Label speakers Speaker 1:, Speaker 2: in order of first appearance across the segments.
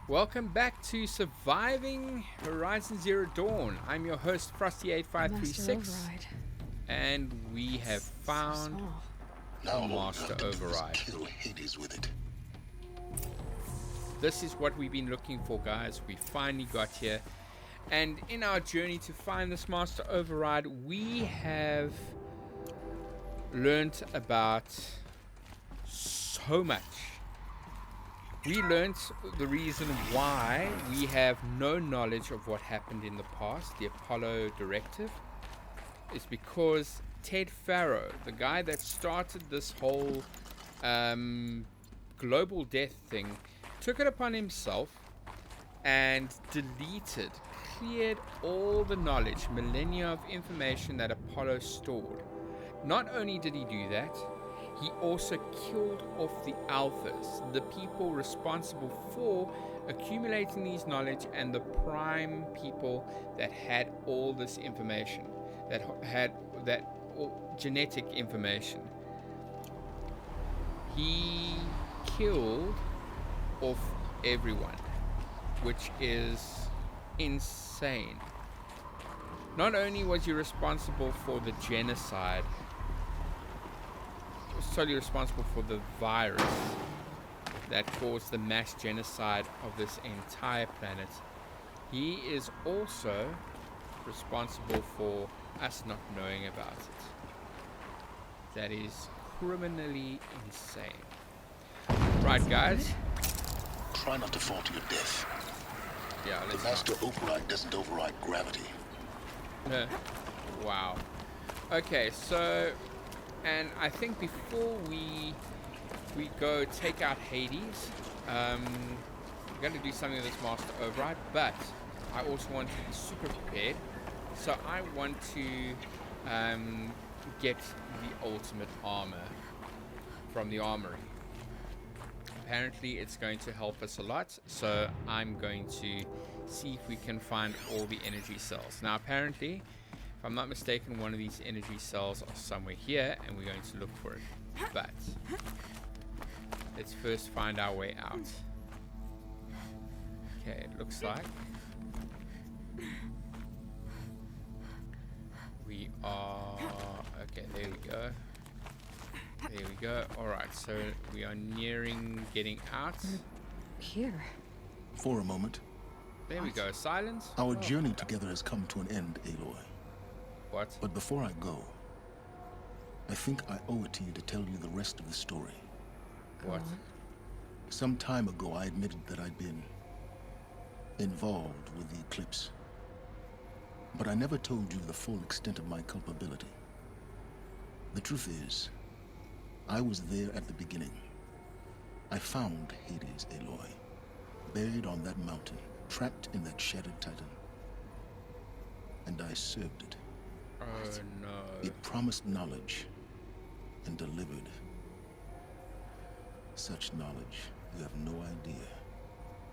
Speaker 1: Welcome back to Surviving Horizon Zero Dawn. I'm your host, Frosty8536, and we have found the Master Override.
Speaker 2: Kill Hades with it.
Speaker 1: This is what we've been looking for, guys. We finally got here. And in our journey to find this Master Override, we have learnt about so much. We learnt the reason why we have no knowledge of what happened in the past, the Apollo directive, is because Ted Farrow, the guy that started this whole global death thing, took it upon himself and cleared all the knowledge, millennia of information that Apollo stored. Not only did he do that, he also killed off the alphas, the people responsible for accumulating these knowledge, and the prime people that had all this information, that had that genetic information. He killed off everyone, which is insane. Not only was he responsible for the genocide, solely responsible for the virus that caused the mass genocide of this entire planet, he is also responsible for us not knowing about it. That is criminally insane. Right, guys?
Speaker 2: Try not to fall to your death.
Speaker 1: Yeah,
Speaker 2: the Master Override doesn't override gravity.
Speaker 1: Wow. Okay, so, and I think before we go take out Hades, we're going to do something with this Master Override, but I also want to be super prepared. So I want to get the ultimate armor from the armory. Apparently it's going to help us a lot, so I'm going to see if we can find all the energy cells. Now apparently, if I'm not mistaken, one of these energy cells are somewhere here, and we're going to look for it. But let's first find our way out. Okay, it looks like we are... okay, there we go. There we go. Alright, so we are nearing getting out.
Speaker 3: Here.
Speaker 2: For a moment.
Speaker 1: There we go. Silence.
Speaker 2: Our journey together has come to an end, Aloy.
Speaker 1: What?
Speaker 2: But before I go, I think I owe it to you to tell you the rest of the story.
Speaker 1: What?
Speaker 2: Some time ago, I admitted that I'd been involved with the Eclipse. But I never told you the full extent of my culpability. The truth is, I was there at the beginning. I found Hades, Aloy, buried on that mountain, trapped in that shattered titan. And I served it.
Speaker 1: Oh no.
Speaker 2: It promised knowledge and delivered such knowledge you have no idea.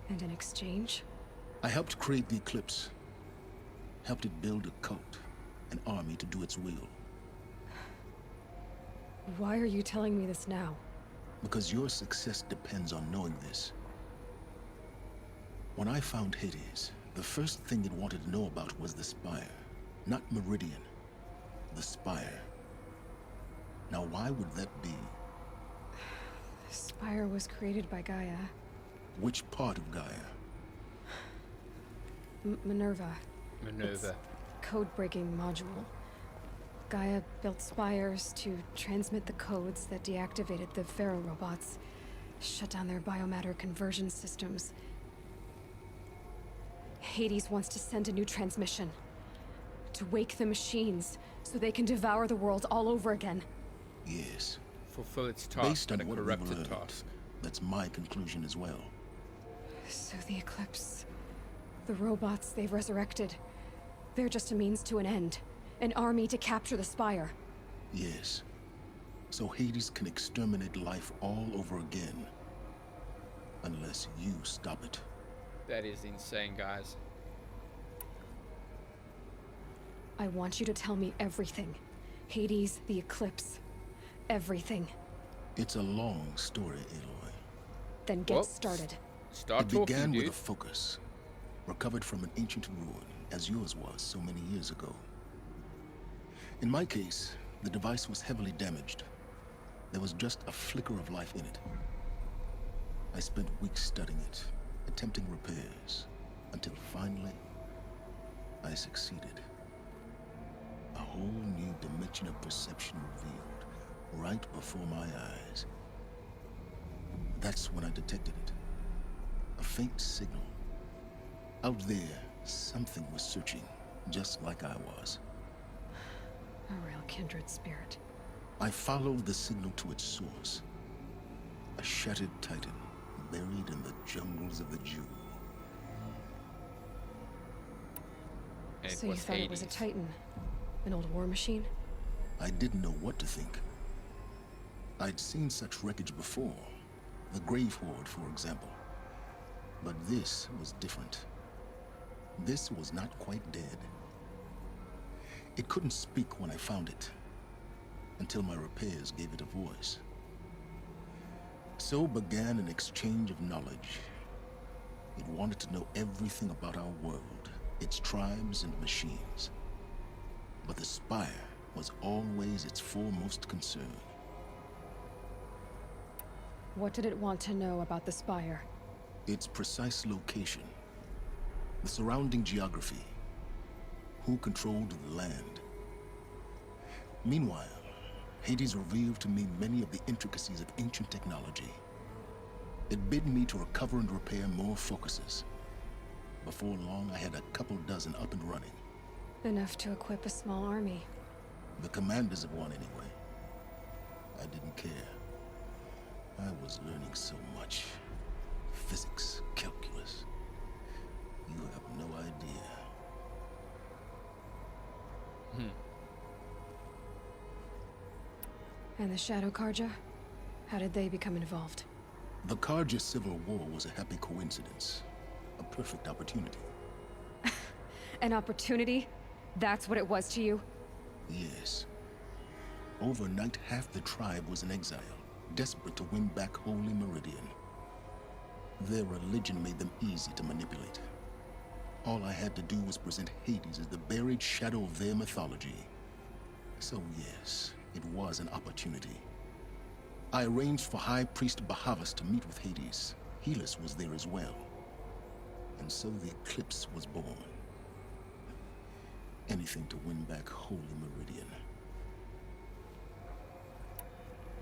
Speaker 3: And in exchange?
Speaker 2: I helped create the Eclipse. Helped it build a cult, an army to do its will.
Speaker 3: Why are you telling me this now?
Speaker 2: Because your success depends on knowing this. When I found Hades, the first thing it wanted to know about was the Spire. Not Meridian. The Spire. Now why would that be?
Speaker 3: The Spire was created by Gaia.
Speaker 2: Which part of Gaia?
Speaker 3: Minerva.
Speaker 1: Minerva.
Speaker 3: It's code-breaking module. Gaia built spires to transmit the codes that deactivated the Pharaoh robots, shut down their biomatter conversion systems. Hades wants to send a new transmission to wake the machines so they can devour the world all over again.
Speaker 2: Yes.
Speaker 1: Fulfill its task.
Speaker 2: Based on
Speaker 1: and a
Speaker 2: what we've
Speaker 1: corrupted
Speaker 2: learned,
Speaker 1: task.
Speaker 2: that's my conclusion as well.
Speaker 3: So the Eclipse, the robots they've resurrected, they're just a means to an end. An army to capture the Spire.
Speaker 2: Yes. So Hades can exterminate life all over again. Unless you stop it.
Speaker 1: That is insane, guys.
Speaker 3: I want you to tell me everything. Hades, the Eclipse, everything.
Speaker 2: It's a long story, Aloy.
Speaker 3: Then get started.
Speaker 1: Start
Speaker 2: It
Speaker 1: talking,
Speaker 2: began with
Speaker 1: dude.
Speaker 2: a focus, recovered from an ancient ruin, as yours was so many years ago. In my case, the device was heavily damaged. There was just a flicker of life in it. I spent weeks studying it, attempting repairs, until finally, I succeeded. A whole new dimension of perception revealed, right before my eyes. That's when I detected it. A faint signal. Out there, something was searching, just like I was.
Speaker 3: A real kindred spirit.
Speaker 2: I followed the signal to its source. A shattered titan, buried in the jungles of the Jew.
Speaker 1: And it
Speaker 3: So you
Speaker 1: was
Speaker 3: thought it was a
Speaker 1: Hades.
Speaker 3: Titan? An old war machine?
Speaker 2: I didn't know what to think. I'd seen such wreckage before. The Grave Horde, for example. But this was different. This was not quite dead. It couldn't speak when I found it, until my repairs gave it a voice. So began an exchange of knowledge. It wanted to know everything about our world, its tribes and machines. But the Spire was always its foremost concern.
Speaker 3: What did it want to know about the Spire?
Speaker 2: Its precise location, the surrounding geography, who controlled the land. Meanwhile, Hades revealed to me many of the intricacies of ancient technology. It bid me to recover and repair more focuses. Before long, I had a couple dozen up and running.
Speaker 3: Enough to equip a small army.
Speaker 2: The commanders of one, anyway. I didn't care. I was learning so much. Physics, calculus. You have no idea.
Speaker 3: And the Shadow Karja? How did they become involved?
Speaker 2: The Karja Civil War was a happy coincidence. A perfect opportunity.
Speaker 3: An opportunity? That's what it was to you?
Speaker 2: Yes. Overnight, half the tribe was in exile, desperate to win back Holy Meridian. Their religion made them easy to manipulate. All I had to do was present Hades as the buried shadow of their mythology. So yes, it was an opportunity. I arranged for High Priest Bahavas to meet with Hades. Helis was there as well. And so the Eclipse was born. Anything to win back Holy Meridian.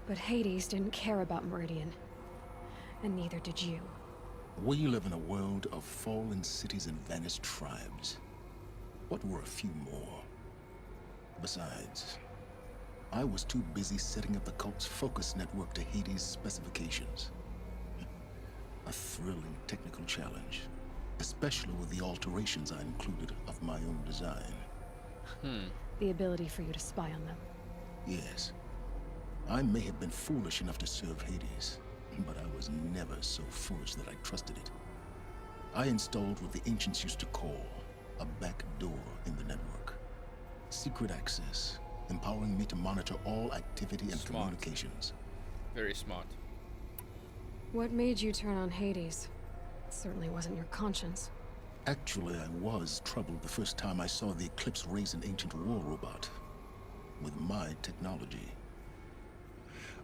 Speaker 3: But Hades didn't care about Meridian. And neither did you.
Speaker 2: We live in a world of fallen cities and vanished tribes. What were a few more? Besides, I was too busy setting up the cult's focus network to Hades' specifications. A thrilling technical challenge, especially with the alterations I included of my own design.
Speaker 3: The ability for you to spy on them.
Speaker 2: Yes, I may have been foolish enough to serve Hades, but I was never so foolish that I trusted it. I installed what the ancients used to call a back door in the network. Secret access, empowering me to monitor all activity and
Speaker 1: Smart.
Speaker 2: communications.
Speaker 1: Very smart.
Speaker 3: What made you turn on Hades? It certainly wasn't your conscience.
Speaker 2: Actually, I was troubled the first time I saw the Eclipse raise an ancient war robot with my technology.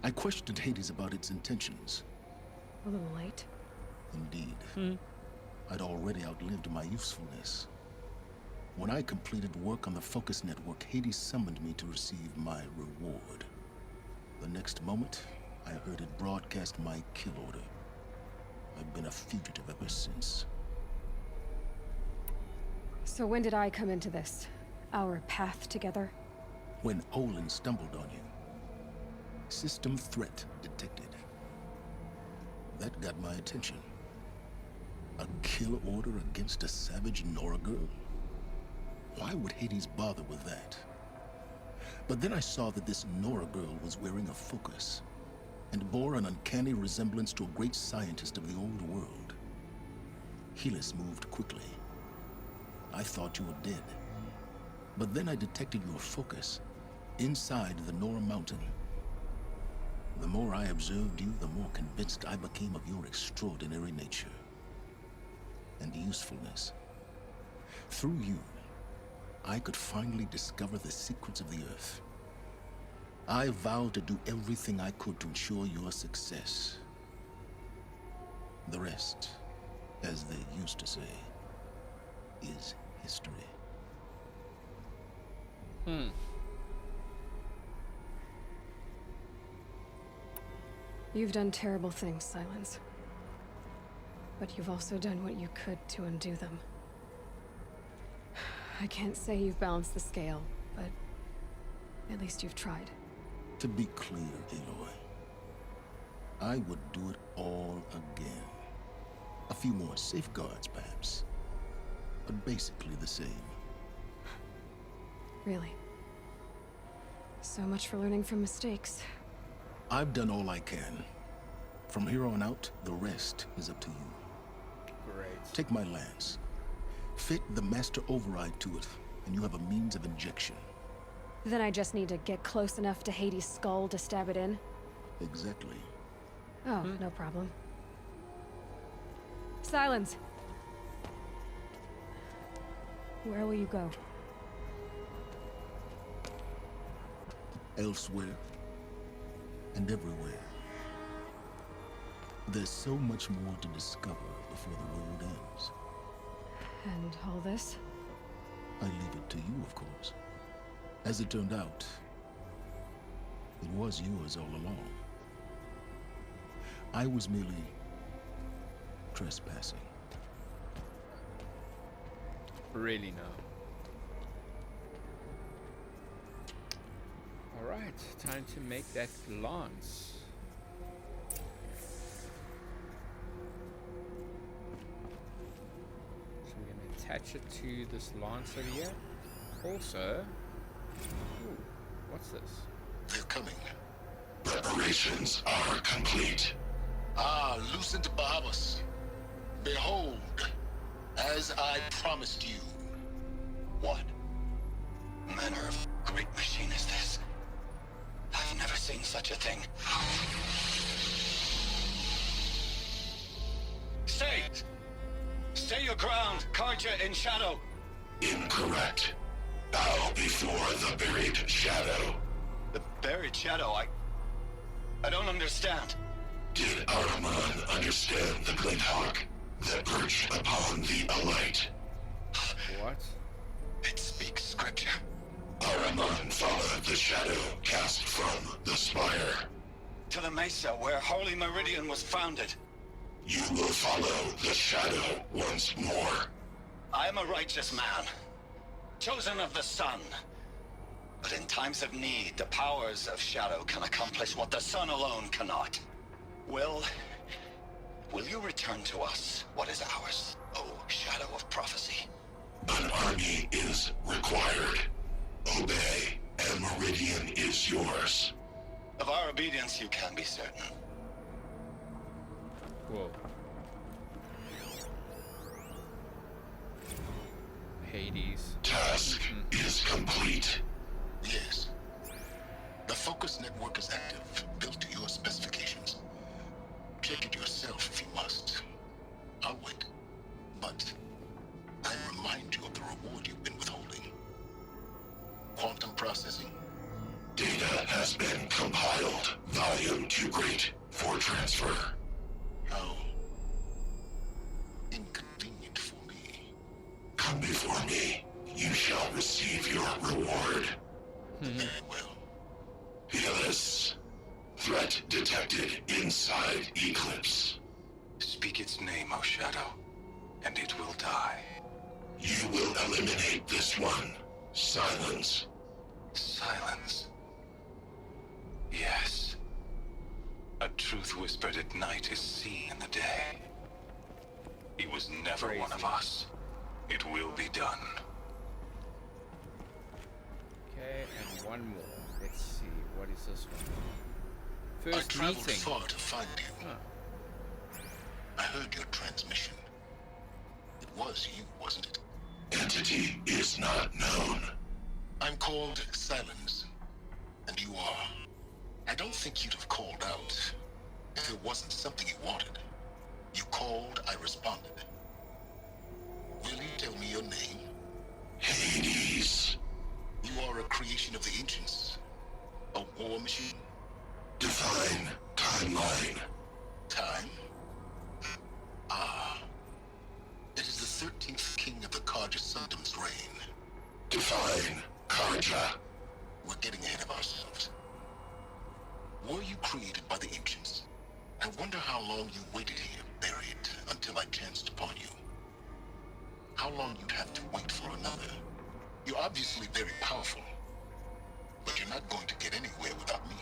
Speaker 2: I questioned Hades about its intentions.
Speaker 3: A little late.
Speaker 2: Indeed. I'd already outlived my usefulness. When I completed work on the Focus Network, Hades summoned me to receive my reward. The next moment, I heard it broadcast my kill order. I've been a fugitive ever since.
Speaker 3: So when did I come into this? Our path together?
Speaker 2: When Olin stumbled on you. System threat detected. That got my attention. A kill order against a savage Nora girl? Why would Hades bother with that? But then I saw that this Nora girl was wearing a focus, and bore an uncanny resemblance to a great scientist of the old world. Helis moved quickly. I thought you were dead. But then I detected your focus inside the Nora mountain. The more I observed you, the more convinced I became of your extraordinary nature. usefulness. Through you, I could finally discover the secrets of the Earth. I vowed to do everything I could to ensure your success. The rest, as they used to say, is history.
Speaker 3: You've done terrible things, Silence. But you've also done what you could to undo them. I can't say you've balanced the scale, but at least you've tried.
Speaker 2: To be clear, Aloy, I would do it all again. A few more safeguards, perhaps, but basically the same.
Speaker 3: Really. So much for learning from mistakes.
Speaker 2: I've done all I can. From here on out, the rest is up to you.
Speaker 1: Great.
Speaker 2: Take my lance. Fit the master override to it, and you have a means of injection.
Speaker 3: Then I just need to get close enough to Hades' skull to stab it in?
Speaker 2: Exactly.
Speaker 3: Oh, no problem. Silence! Where will you go?
Speaker 2: Elsewhere. And everywhere. There's so much more to discover before the road ends.
Speaker 3: And all this?
Speaker 2: I leave it to you, of course. As it turned out, it was yours all along. I was merely trespassing.
Speaker 1: Really now. Alright, time to make that lance. So we're going to attach it to this lance over here. Also, ooh, what's this?
Speaker 2: They're coming.
Speaker 4: Preparations are complete.
Speaker 2: Ah, loosened Bahamas. Behold, as I promised you.
Speaker 4: What manner of great machine is this? I've never seen such a thing. Stay! Stay your ground, Carja in shadow! Incorrect. Bow before the buried shadow. The buried shadow? I don't understand. Did Ahriman understand the glint hawk that perched upon the alight?
Speaker 1: What?
Speaker 4: It speaks scripture. Ahriman followed the shadow cast from the spire. To the mesa where Holy Meridian was founded. You will follow the shadow once more. I am a righteous man, chosen of the sun. But in times of need, the powers of shadow can accomplish what the sun alone cannot. Will you return to us what is ours, O shadow of prophecy? An army is required. Obey, and Meridian is yours. Of our obedience you can be certain.
Speaker 1: Whoa. Hades.
Speaker 4: Task is complete.
Speaker 2: Yes. The focus network is active, built to your specifications. Check it yourself if you must. I'll wait. But I remind you of the reward you've been withholding. Quantum processing.
Speaker 4: Data has been compiled. Volume too great for transfer.
Speaker 2: How inconvenient for me.
Speaker 4: Come before me. You shall receive your reward.
Speaker 2: Very well.
Speaker 4: Fearless. Threat detected inside Eclipse. Speak its name, O Shadow, and it will die. You will eliminate this one. Silence. Silence. Yes. A truth whispered at night is seen in the day. He was never one of us. It will be done.
Speaker 1: Okay, and one more. Let's see, what is this one?
Speaker 2: I
Speaker 1: First
Speaker 2: traveled
Speaker 1: meeting.
Speaker 2: far to find you.
Speaker 1: Huh.
Speaker 2: I heard your transmission. It was you, wasn't it?
Speaker 4: Entity is not known.
Speaker 2: I'm called Silence, and you are. I don't think you'd have called out if it wasn't something you wanted. You called, I responded. 13th king of the Karja Symptoms reign.
Speaker 4: Define Karja.
Speaker 2: We're getting ahead of ourselves. Were you created by the ancients? I wonder how long you waited here, buried, until I chanced upon you. How long you'd have to wait for another. You're obviously very powerful, but you're not going to get anywhere without me.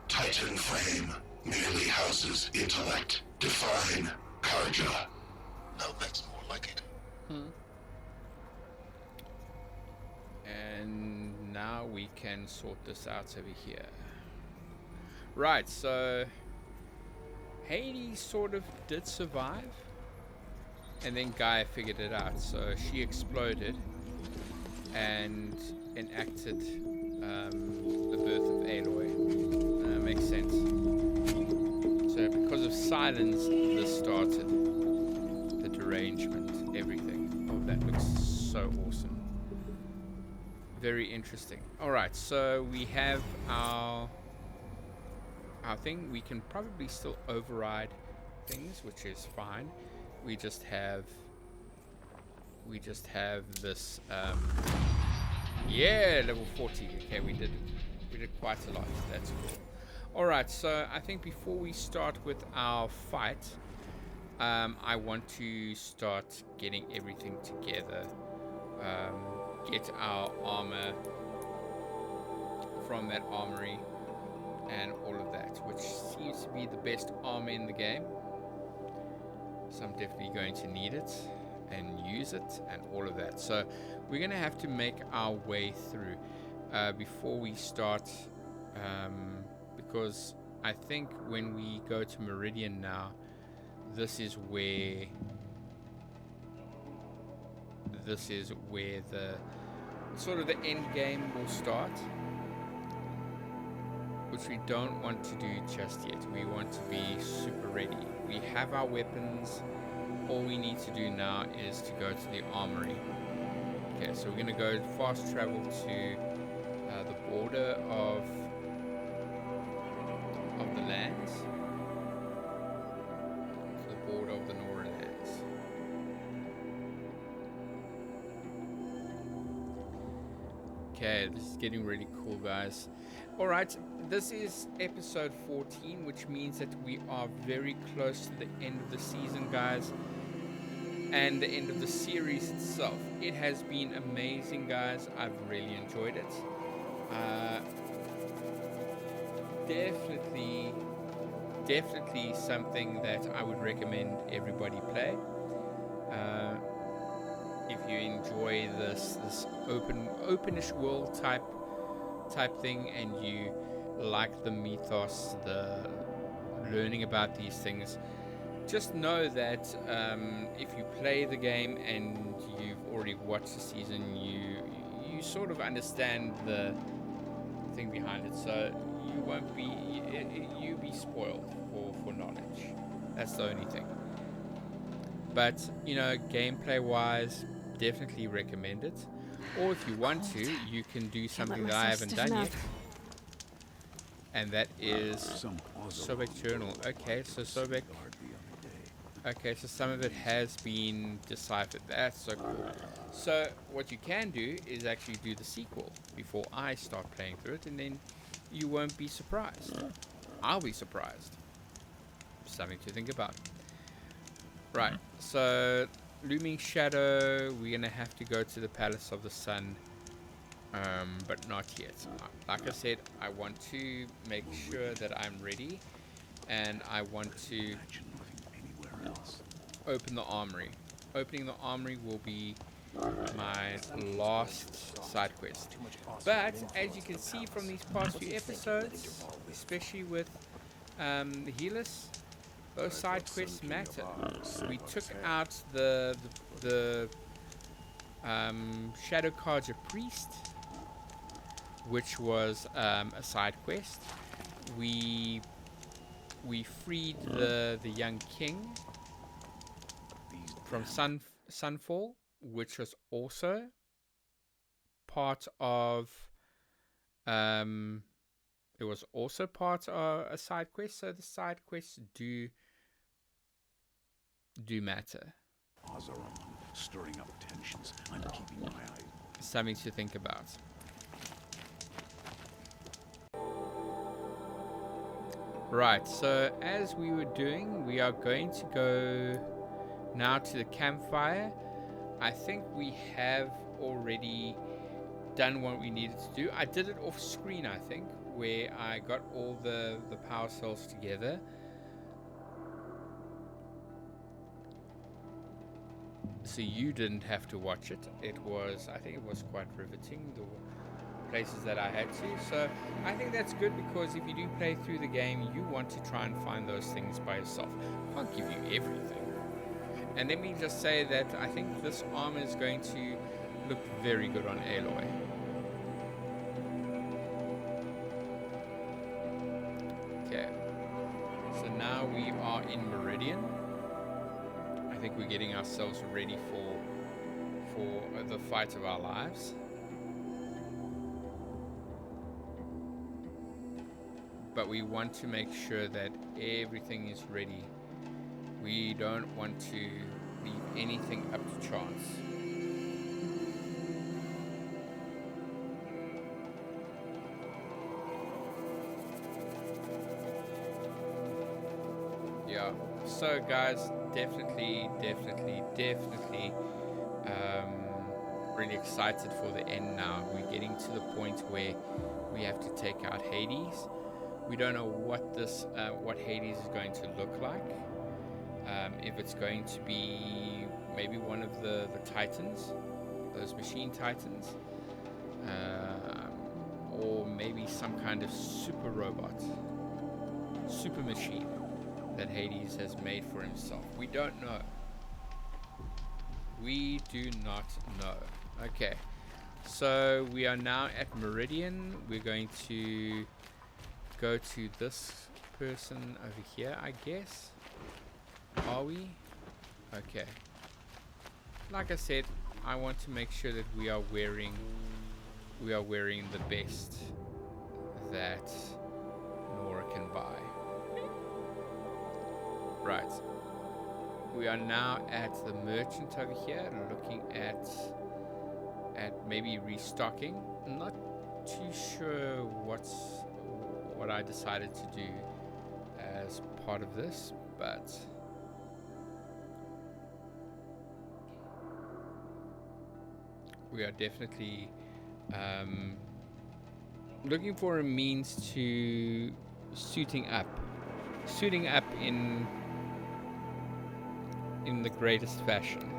Speaker 4: Titan Flame merely houses intellect. Define Karja.
Speaker 2: Now that's more like it.
Speaker 1: And now we can sort this out over here. Right, so Hades sort of did survive, and then Gaia figured it out. So she exploded and enacted the birth of Aloy. Makes sense. So because of silence, this started. The derangement, everything. Oh, that looks so awesome. Very interesting. Alright, so we have our thing. We can probably still override things, which is fine. We just have this yeah, level 40. Okay, we did quite a lot. That's cool. Alright, so I think before we start with our fight, I want to start getting everything together. Get our armor from that armory and all of that, which seems to be the best armor in the game. So I'm definitely going to need it and use it and all of that. So we're going to have to make our way through before we start, because I think when we go to Meridian now, this is where the sort of the end game will start, which we don't want to do just yet. We want to be super ready. We have our weapons. All we need to do now is to go to the armory. Okay, so we're going to go fast travel to the border of the lands, to the border of the Nora lands. Okay, this is getting really cool, guys. Alright, this is episode 14, which means that we are very close to the end of the season, guys, and the end of the series itself. It has been amazing, guys. I've really enjoyed it. Definitely something that I would recommend everybody play. If you enjoy this openish world type thing, and you like the mythos, the learning about these things, just know that if you play the game and you've already watched the season, you sort of understand the thing behind it, so you won't be you be spoiled for knowledge. That's the only thing. But you know, gameplay wise, definitely recommend it. Or if you want to, you can do something that I haven't done yet, and that is Sobek Journal. Okay, so Sobek. Okay, so some of it has been deciphered. That's so cool. So what you can do is actually do the sequel before I start playing through it, and then you won't be surprised. I'll be surprised. Something to think about. Right, so Looming Shadow, we're gonna have to go to the Palace of the Sun, but not yet. Like I said, I want to make sure that I'm ready, and I want to open the armory. Opening the armory will be my last side quest. But as you can see from these past few episodes, especially with the healers, those side quests matter. We took out the Shadow Karja Priest, which was a side quest. We freed the young king from Sunfall, which was also part of it was also part of a side quest. So the side quests do matter.
Speaker 5: stirring up tensions. I'm keeping my eyes.
Speaker 1: Something to think about. Right, so as we were doing, we are going to go now to the campfire. I think we have already done what we needed to do. I did it off screen, I think, where I got all the power cells together. So you didn't have to watch it. I think it was quite riveting, the places that I had to. So I think that's good, because if you do play through the game, you want to try and find those things by yourself. I can't give you everything. And let me just say that I think this armor is going to look very good on Aloy. Okay. So now we are in Meridian. I think we're getting ourselves ready for the fight of our lives. But we want to make sure that everything is ready. We don't want to leave anything up to chance. Yeah, so guys, definitely really excited for the end now. We're getting to the point where we have to take out Hades. We don't know what this what Hades is going to look like. If it's going to be maybe one of the titans, those machine titans, or maybe some kind of super robot, super machine that Hades has made for himself. We don't know. We do not know. Okay, so we are now at Meridian. We're going to go to this person over here, I guess. Are we? Okay. Like I said, I want to make sure that we are wearing the best that Nora can buy. Right. We are now at the merchant over here, looking at maybe restocking. I'm not too sure what I decided to do as part of this, but we are definitely looking for a means to suiting up in the greatest fashion.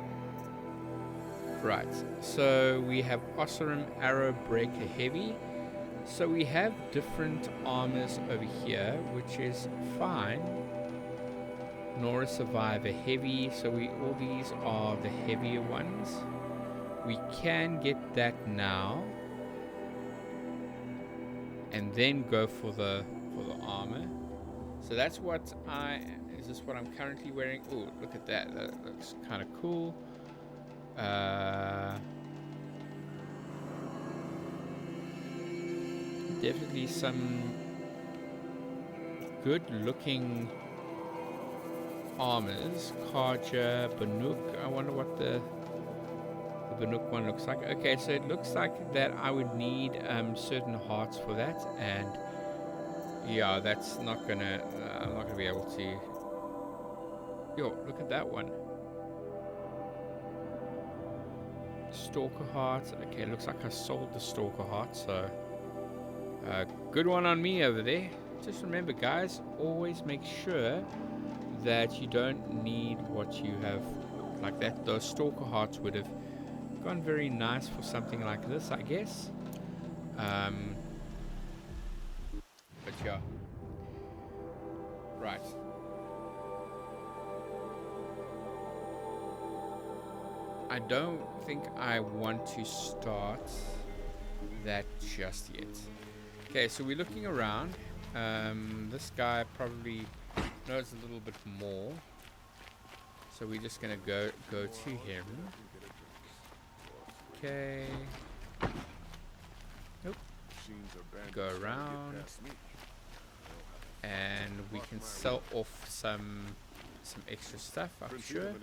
Speaker 1: Right, so we have Oseram Arrow Breaker Heavy. So we have different armors over here, which is fine. Nora Survivor Heavy, so all these are the heavier ones. We can get that now, and then go for the armor. So that's what is this what I'm currently wearing? Oh, look at that. That looks kind of cool. Definitely some good looking armors. Karja, Banuk. I wonder what the Banuk one looks like. Okay, so it looks like that I would need certain hearts for that, and yeah, that's not gonna I'm not gonna be able to. Yo, look at that one. Stalker heart. Okay, looks like I sold the Stalker heart, so good one on me over there. Just remember, guys, always make sure that you don't need what you have like that. Those Stalker hearts would have gone very nice for something like this, I guess. But yeah. Right. I don't think I want to start that just yet. Okay, so we're looking around. This guy probably knows a little bit more, so we're just gonna go to him. Okay. Nope. Go around, and we can sell off some extra stuff, I'm sure.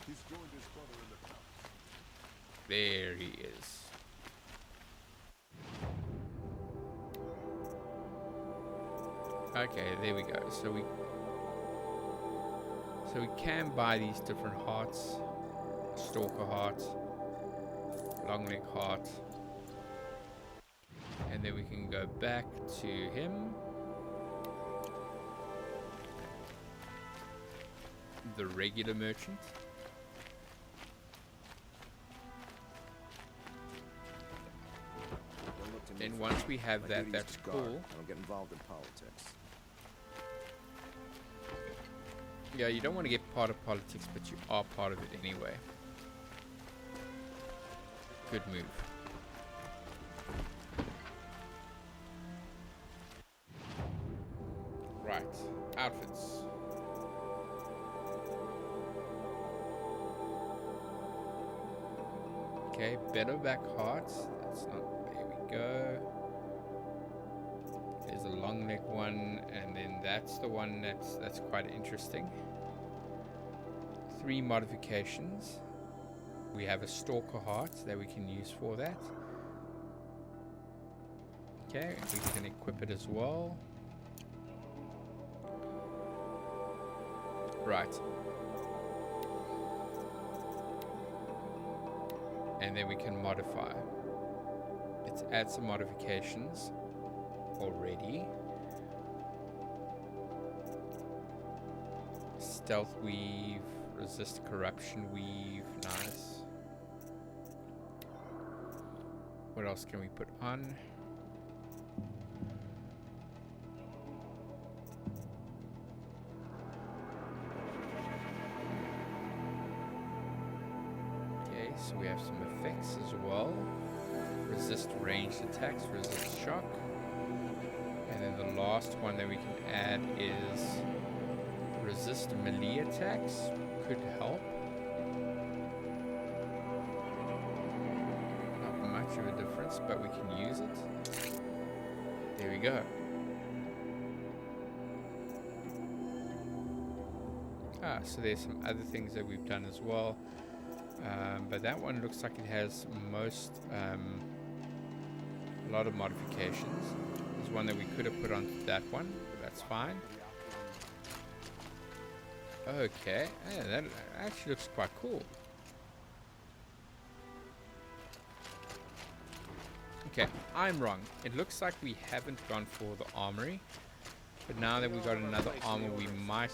Speaker 5: He's joined his brother in the town.
Speaker 1: There he is. Okay, there we go. So we can buy these different hearts. Stalker heart, long leg heart. And then we can go back to him. The regular merchant. Then once we have that, that's cool.
Speaker 6: I don't get involved in politics.
Speaker 1: Yeah, you don't want to get part of politics, but you are part of it anyway. Good move. Right, outfits. Okay, better back hearts. That's not. There we go. There's a long neck one, and then that's the one that's quite interesting. 3 modifications. We have a stalker heart that we can use for that. Okay, we can equip it as well. Right. And then we can modify. Let's add some modifications already. Stealth weave, resist corruption weave, nice. What else can we put on? Okay, so we have some effects as well. Resist ranged attacks, resist shock. And then the last one that we can add is resist melee attacks. Could help. Not much of a difference, but we can use it. There we go. So there's some other things that we've done as well. But that one looks like it has a lot of modifications. There's one that we could have put onto that one, but that's fine. Okay, yeah, that actually looks quite cool. Okay, I'm wrong. It looks like we haven't gone for the armory, but now that we got another armor, we might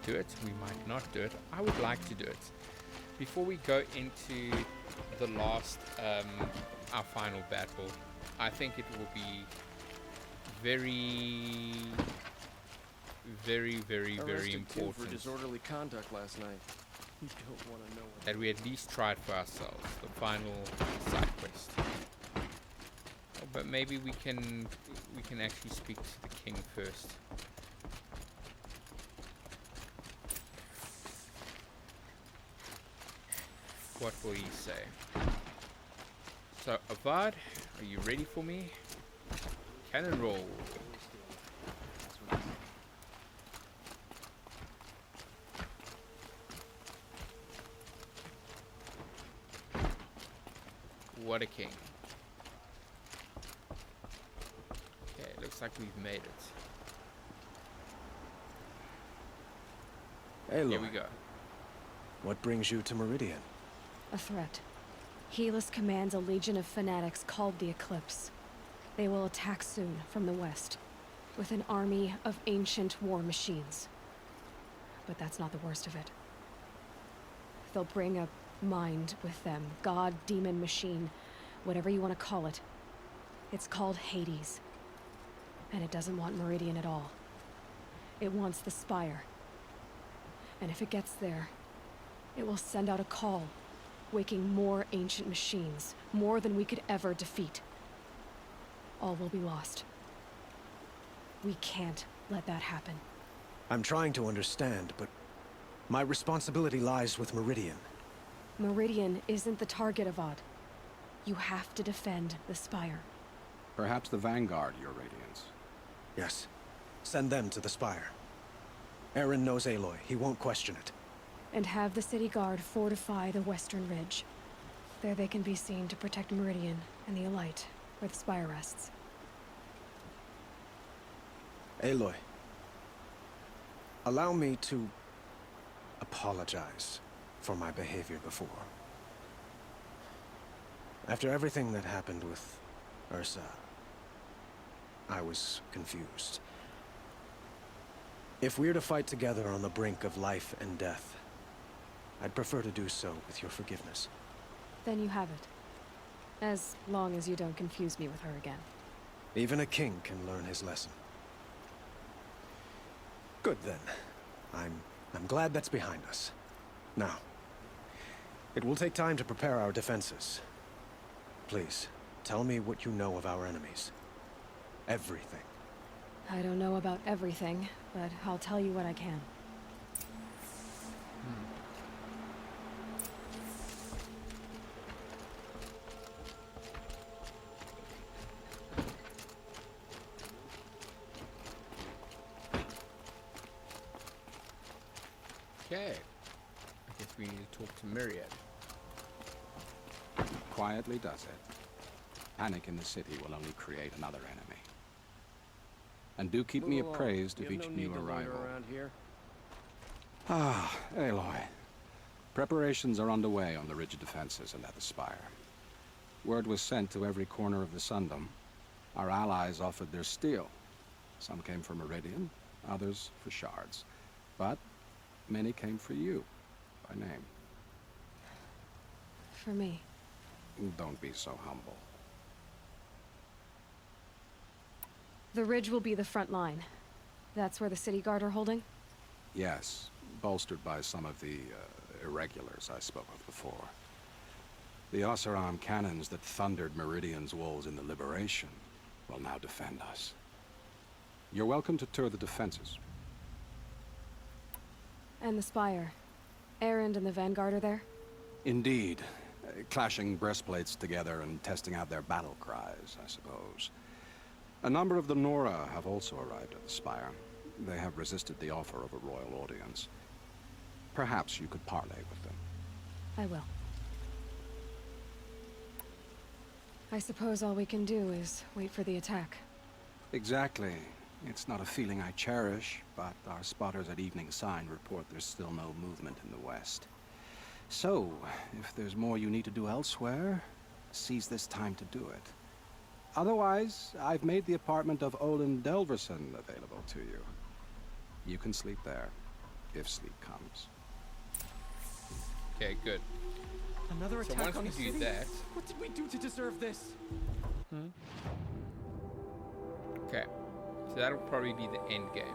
Speaker 1: do it. We might not do it. I would like to do it. Before we go into the last, our final battle, I think it will be very important
Speaker 7: for disorderly conduct last night. You don't want to know what
Speaker 1: that we at least try it for ourselves. The final side quest. Oh, but maybe we can actually speak to the king first. What will he say? So, Avad, are you ready for me? Cannon roll. What a king. Okay, looks like we've made it.
Speaker 6: Aloy,
Speaker 1: Here we go.
Speaker 6: what brings you to Meridian?
Speaker 3: A threat. Helis commands a legion of fanatics called the Eclipse. They will attack soon from the west, with an army of ancient war machines. But that's not the worst of it. They'll bring a mind with them. God, demon, machine, whatever you want to call it. It's called Hades. And it doesn't want Meridian at all. It wants the Spire. And if it gets there, it will send out a call, waking more ancient machines, more than we could ever defeat. All will be lost. We can't let that happen.
Speaker 6: I'm trying to understand, but my responsibility lies with Meridian.
Speaker 3: Meridian isn't the target, Avad. You have to defend the Spire.
Speaker 5: Perhaps the Vanguard, Your Radiance.
Speaker 6: Yes. Send them to the Spire. Aaron knows Aloy. He won't question it.
Speaker 3: and have the city guard fortify the western ridge. There they can be seen to protect Meridian and the Elite, where the spire rests.
Speaker 6: Aloy, allow me to apologize for my behavior before. After everything that happened with Ursa, I was confused. If we're to fight together on the brink of life and death, I'd prefer to do so with your forgiveness.
Speaker 3: Then you have it. As long as you don't confuse me with her again.
Speaker 6: Even a king can learn his lesson. Good then. I'm glad that's behind us. Now, it will take time to prepare our defenses. Please, tell me what you know of our enemies. Everything.
Speaker 3: I don't know about everything, but I'll tell you what I can.
Speaker 1: Okay. I guess we need to talk to Myriad.
Speaker 5: Quietly does it. Panic in the city will only create another enemy. And do keep me appraised of each new arrival.
Speaker 7: Around here.
Speaker 5: Ah, Aloy. Preparations are underway on the ridge defenses and at the spire. Word was sent to every corner of the Sundom. Our allies offered their steel. Some came for Meridian, others for shards. But many came for you, by name.
Speaker 3: For me.
Speaker 5: Don't be so humble.
Speaker 3: The ridge will be the front line. That's where the city guard are holding?
Speaker 5: Yes, bolstered by some of the irregulars I spoke of before. The Oseram cannons that thundered Meridian's walls in the Liberation will now defend us. You're welcome to tour the defenses.
Speaker 3: And the spire. Erend and the Vanguard are there?
Speaker 5: Indeed. Clashing breastplates together and testing out their battle cries, I suppose. A number of the Nora have also arrived at the spire. They have resisted the offer of a royal audience. Perhaps you could parley with them.
Speaker 3: I will. I suppose all we can do is wait for the attack.
Speaker 5: Exactly. It's not a feeling I cherish, but our spotters at Evening Sign report there's still no movement in the west. So, if there's more you need to do elsewhere, seize this time to do it. Otherwise, I've made the apartment of Olin Delverson available to you. You can sleep there, if sleep comes.
Speaker 1: Okay, good.
Speaker 7: Another
Speaker 1: So
Speaker 7: attack
Speaker 1: once
Speaker 7: on
Speaker 1: we
Speaker 7: the
Speaker 1: do
Speaker 7: city?
Speaker 1: that...
Speaker 7: What did we do to deserve this?
Speaker 1: Okay. So that'll probably be the end game.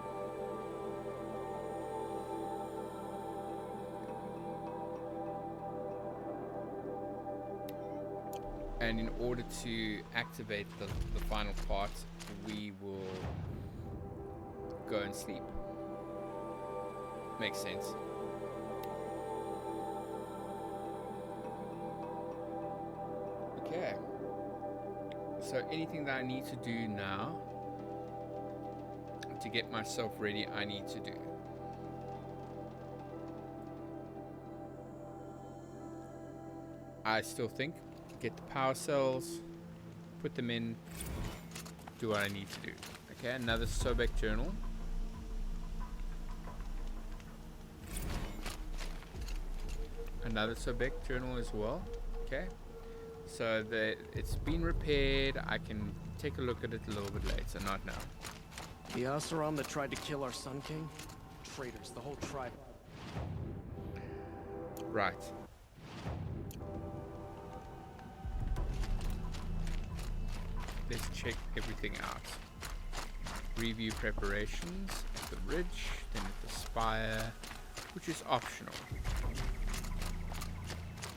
Speaker 1: And in order to activate the final part, we will go and sleep. Makes sense. Okay. So anything that I need to do now to get myself ready, I need to do. I still think get the power cells, put them in, do what I need to do. Okay, another Sobek journal. Another Sobek journal as well. Okay, so it's been repaired. I can take a look at it a little bit later, not now.
Speaker 7: The Oseram that tried to kill our Sun King? Traitors, the whole tribe.
Speaker 1: Right. Let's check everything out. Review preparations at the ridge, then at the spire, which is optional.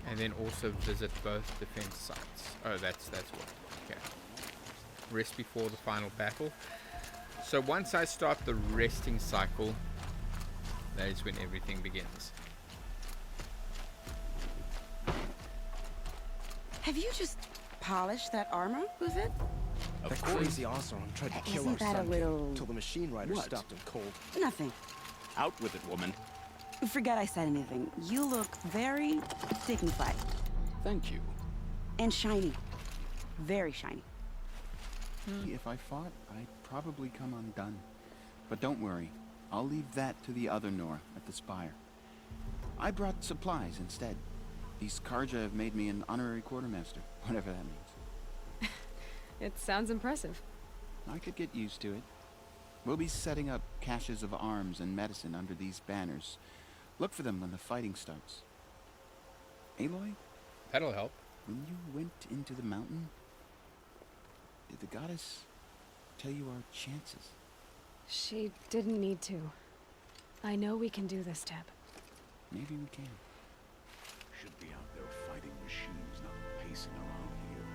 Speaker 1: And then also visit both defense sites. Oh, that's what. Okay. Rest before the final battle. So once I start the resting cycle, that is when everything begins.
Speaker 8: Have you just polished that armor, was it?
Speaker 7: That crazy Oseram tried to kill our
Speaker 8: Isn't that a
Speaker 7: Sun
Speaker 8: little...
Speaker 7: King till the machine riders
Speaker 5: What?
Speaker 7: stopped him cold.
Speaker 8: Nothing.
Speaker 9: Out with it, woman.
Speaker 8: Forget I said anything. You look very dignified.
Speaker 5: Thank you.
Speaker 8: And shiny. Very shiny.
Speaker 9: If I fought, I'd probably come undone. But don't worry. I'll leave that to the other Nora at the Spire. I brought supplies instead. These Karja have made me an honorary quartermaster, whatever that means.
Speaker 3: It sounds impressive.
Speaker 9: I could get used to it. We'll be setting up caches of arms and medicine under these banners. Look for them when the fighting starts. Aloy,
Speaker 1: That'll help.
Speaker 9: when you went into the mountain, did the goddess tell you our chances?
Speaker 3: She didn't need to. I know we can do this, Teb.
Speaker 9: Maybe we can.
Speaker 2: Should be out there fighting machines, not pacing around here.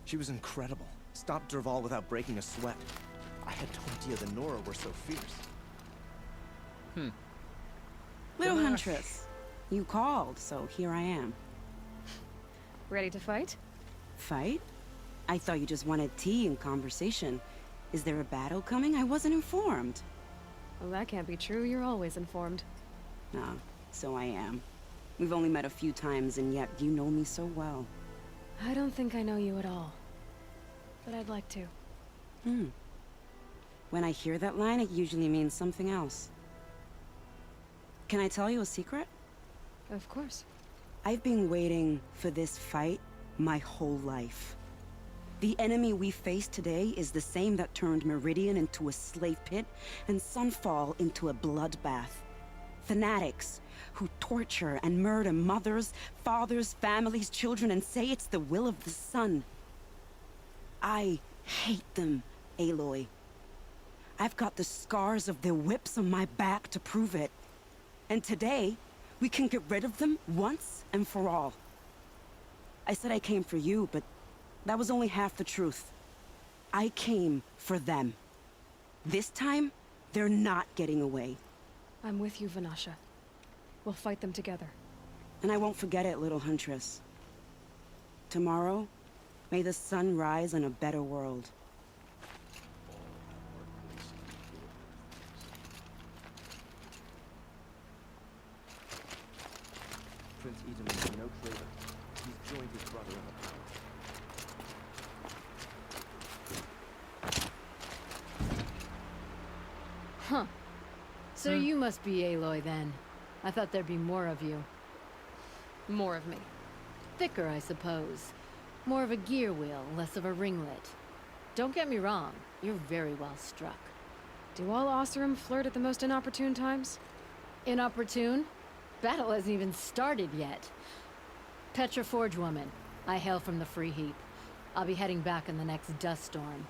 Speaker 7: She was incredible. Stopped Dervahl without breaking a sweat. I had no idea the Nora were so fierce.
Speaker 8: Little
Speaker 1: Gosh.
Speaker 8: Huntress, you called, so here I am.
Speaker 3: Ready to fight?
Speaker 8: Fight? I thought you just wanted tea and conversation. Is there a battle coming? I wasn't informed.
Speaker 3: Well, that can't be true. You're always informed.
Speaker 8: No, so I am. We've only met a few times, and yet you know me so well.
Speaker 3: I don't think I know you at all. But I'd like to.
Speaker 8: When I hear that line, it usually means something else. Can I tell you a secret?
Speaker 3: Of course.
Speaker 8: I've been waiting for this fight my whole life. The enemy we face today is the same that turned Meridian into a slave pit and Sunfall into a bloodbath. Fanatics who torture and murder mothers, fathers, families, children, and say it's the will of the sun. I hate them, Aloy. I've got the scars of their whips on my back to prove it. And today, we can get rid of them once and for all. I said I came for you, but that was only half the truth. I came for them. This time, they're not getting away.
Speaker 3: I'm with you, Vanasha. We'll fight them together.
Speaker 8: And I won't forget it, little Huntress. Tomorrow, may the sun rise in a better world.
Speaker 7: Prince Eden is no traitor. He's joined his brother in the power.
Speaker 10: Huh. So you must be Aloy then. I thought there'd be more of you.
Speaker 3: More of me.
Speaker 10: Thicker, I suppose. More of a gear wheel, less of a ringlet. Don't get me wrong, you're very well struck.
Speaker 3: Do all Oseram flirt at the most inopportune times?
Speaker 10: Inopportune? Battle hasn't even started yet. Petra Forge woman. I hail from the Free Heap. I'll be heading back in the next dust storm.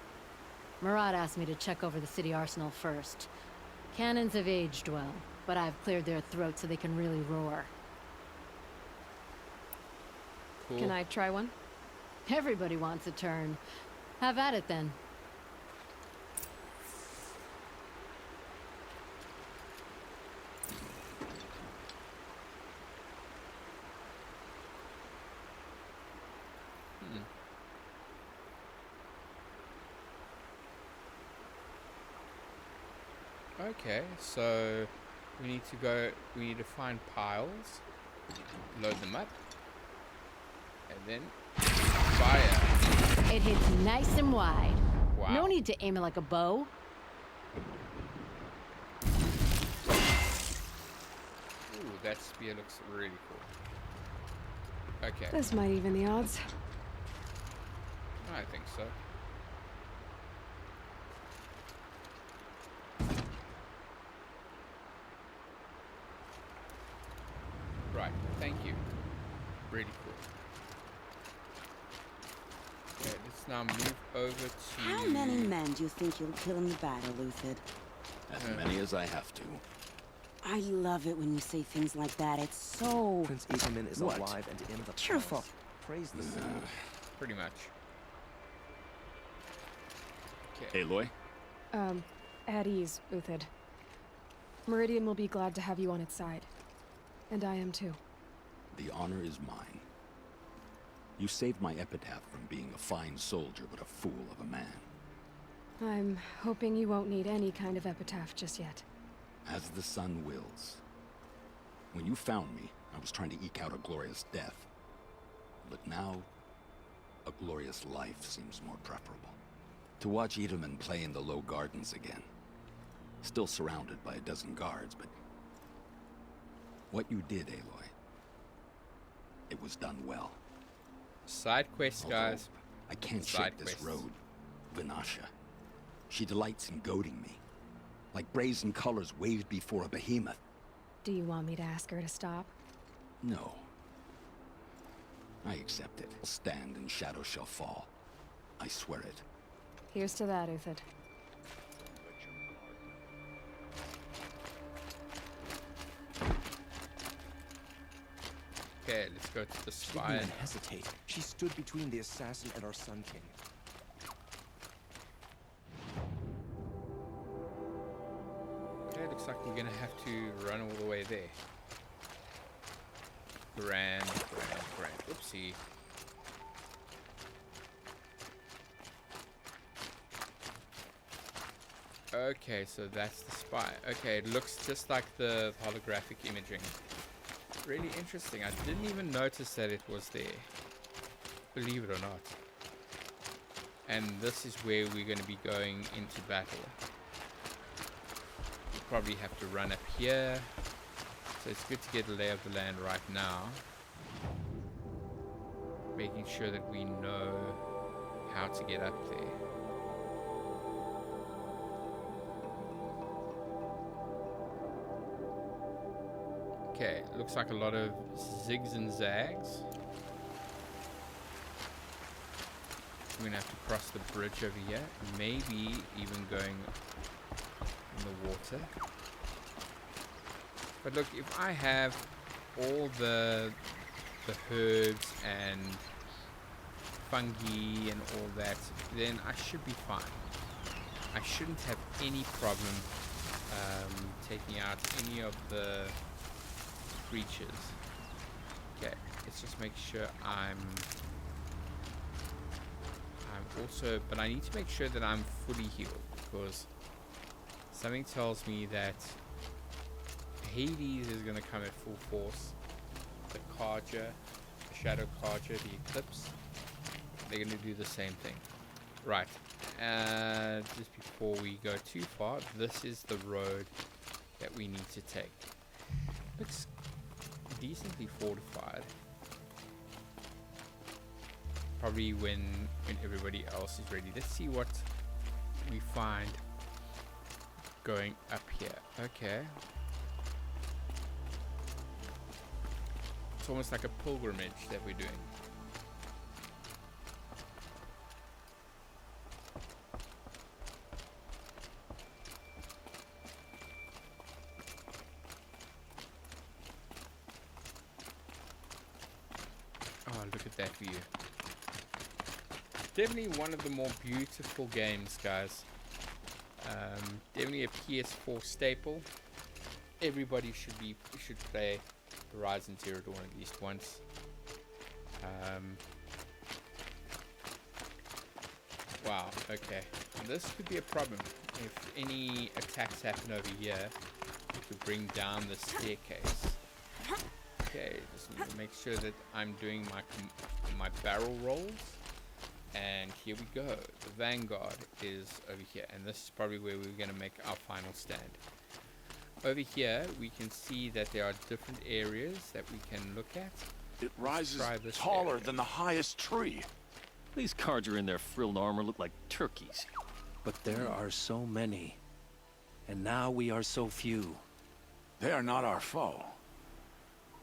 Speaker 10: Murad asked me to check over the city arsenal first. Cannons have aged well, but I've cleared their throats so they can really roar.
Speaker 1: Cool.
Speaker 3: Can I try one?
Speaker 10: Everybody wants a turn. Have at it then.
Speaker 1: Okay, so we need to find piles, load them up, and then fire.
Speaker 10: It hits nice and wide.
Speaker 1: Wow.
Speaker 10: No need to aim it like a bow.
Speaker 1: Ooh, that spear looks really cool. Okay,
Speaker 3: This might even the odds.
Speaker 1: I think so. Right, thank you. Really cool. Okay, let's now move over to...
Speaker 8: How many men do you think you'll kill in the battle, Luthid?
Speaker 2: As many as I have to.
Speaker 8: I love it when you say things like that. It's so...
Speaker 7: Prince Eden is
Speaker 2: What?
Speaker 7: alive and in the
Speaker 8: Cheerful.
Speaker 7: palace. Praise the sun.
Speaker 1: Pretty much. Okay.
Speaker 2: Aloy?
Speaker 3: At ease, Uthid. Meridian will be glad to have you on its side. And I am too.
Speaker 11: The honor is mine. You saved my epitaph from being a fine soldier but a fool of a man.
Speaker 3: I'm hoping you won't need any kind of epitaph just yet.
Speaker 11: As the sun wills. When you found me, I was trying to eke out a glorious death. But now, a glorious life seems more preferable. To watch Edelman play in the low gardens again. Still surrounded by a dozen guards, but... what you did, Aloy, it was done well.
Speaker 1: Side quests, guys.
Speaker 11: I can't
Speaker 1: Side
Speaker 11: shake this
Speaker 1: quests.
Speaker 11: road. Vinasha. She delights in goading me. Like brazen colors waved before a behemoth.
Speaker 3: Do you want me to ask her to stop?
Speaker 11: No. I accept it. Stand and shadow shall fall. I swear it.
Speaker 3: Here's to that, Uthid.
Speaker 1: Okay, let's go to the
Speaker 7: She didn't
Speaker 1: spire.
Speaker 7: even hesitate. She stood between the assassin and our Sun King.
Speaker 1: Okay, looks like we're gonna have to run all the way there. Grand. Oopsie. Okay, so that's the spire. Okay, it looks just like the holographic imaging. Really interesting. I didn't even notice that it was there. Believe it or not. And this is where we're going to be going into battle. We'll probably have to run up here. So it's good to get a lay of the land right now. Making sure that we know how to get up there. Okay, looks like a lot of zigs and zags. We're gonna have to cross the bridge over here. Maybe even going in the water. But look, if I have all the herbs and fungi and all that, then I should be fine. I shouldn't have any problem taking out any of the creatures. Okay, let's just make sure I'm also, but I need to make sure that I'm fully healed, because something tells me that Hades is going to come at full force. The Carja, the Shadow Carja, the Eclipse, they're going to do the same thing. Right, just before we go too far, this is the road that we need to take. Looks decently fortified. Probably when everybody else is ready. Let's see what we find going up here. Okay. It's almost like a pilgrimage that we're doing. Oh, look at that view. Definitely one of the more beautiful games, guys. Definitely a PS4 staple. Everybody should play Horizon Zero Dawn at least once. Wow, okay. This could be a problem. If any attacks happen over here, to bring down the staircase. Okay, just need to make sure that I'm doing my barrel rolls. And here we go. The Vanguard is over here, and this is probably where we're going to make our final stand. Over here, we can see that there are different areas that we can look at.
Speaker 4: It rises taller than the highest tree.
Speaker 12: These Carja in their frilled armor look like turkeys.
Speaker 5: But there are so many. And now we are so few.
Speaker 4: They are not our foe.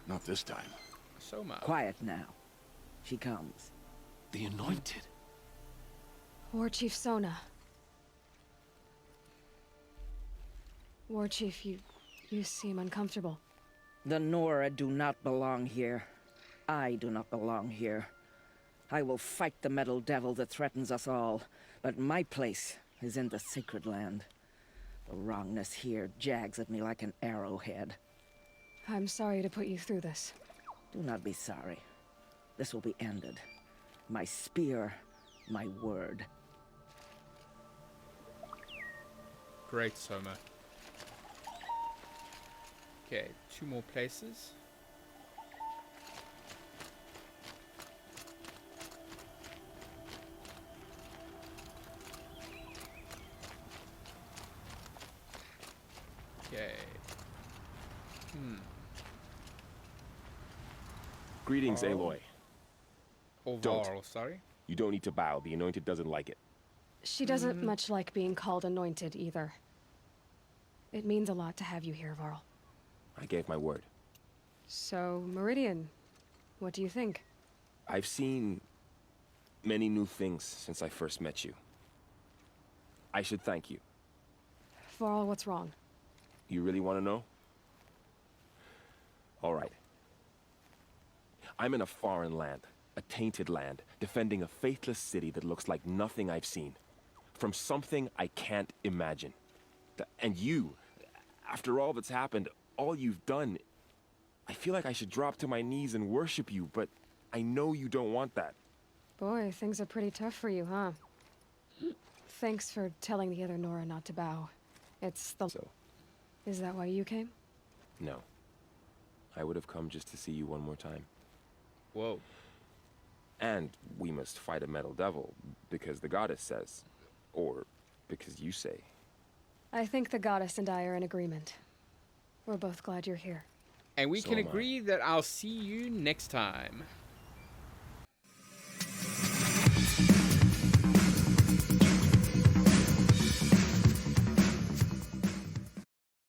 Speaker 4: Not this time.
Speaker 1: Soma.
Speaker 13: Quiet now. She comes.
Speaker 12: The Anointed.
Speaker 3: War Chief Sona. War Chief, you seem uncomfortable.
Speaker 13: The Nora do not belong here. I do not belong here. I will fight the metal devil that threatens us all, but my place is in the sacred land. The wrongness here jags at me like an arrowhead.
Speaker 3: I'm sorry to put you through this.
Speaker 13: Do not be sorry. This will be ended. My spear, my word.
Speaker 1: Great, Soma. Okay, 2 more places. Okay.
Speaker 14: Greetings, Aloy.
Speaker 1: Or
Speaker 14: Don't.
Speaker 1: Varl, sorry.
Speaker 14: You don't need to bow. The Anointed doesn't like it.
Speaker 3: She doesn't much like being called anointed either. It means a lot to have you here, Varl.
Speaker 14: I gave my word.
Speaker 3: So, Meridian, what do you think?
Speaker 14: I've seen many new things since I first met you. I should thank you.
Speaker 3: Varl, what's wrong?
Speaker 14: You really want to know? All right. I'm in a foreign land, a tainted land, defending a faithless city that looks like nothing I've seen. From something I can't imagine. And you, after all that's happened, all you've done, I feel like I should drop to my knees and worship you, but I know you don't want that.
Speaker 3: Boy, things are pretty tough for you, huh? Thanks for telling the other Nora not to bow. It's the...
Speaker 14: So?
Speaker 3: Is that why you came?
Speaker 14: No. I would have come just to see you one more time.
Speaker 1: Whoa.
Speaker 14: And we must fight a metal devil, because the goddess says. Or because you say.
Speaker 3: I think the goddess and I are in agreement. We're both glad you're here.
Speaker 1: And we
Speaker 14: So
Speaker 1: can
Speaker 14: am I.
Speaker 1: agree that I'll see you next time.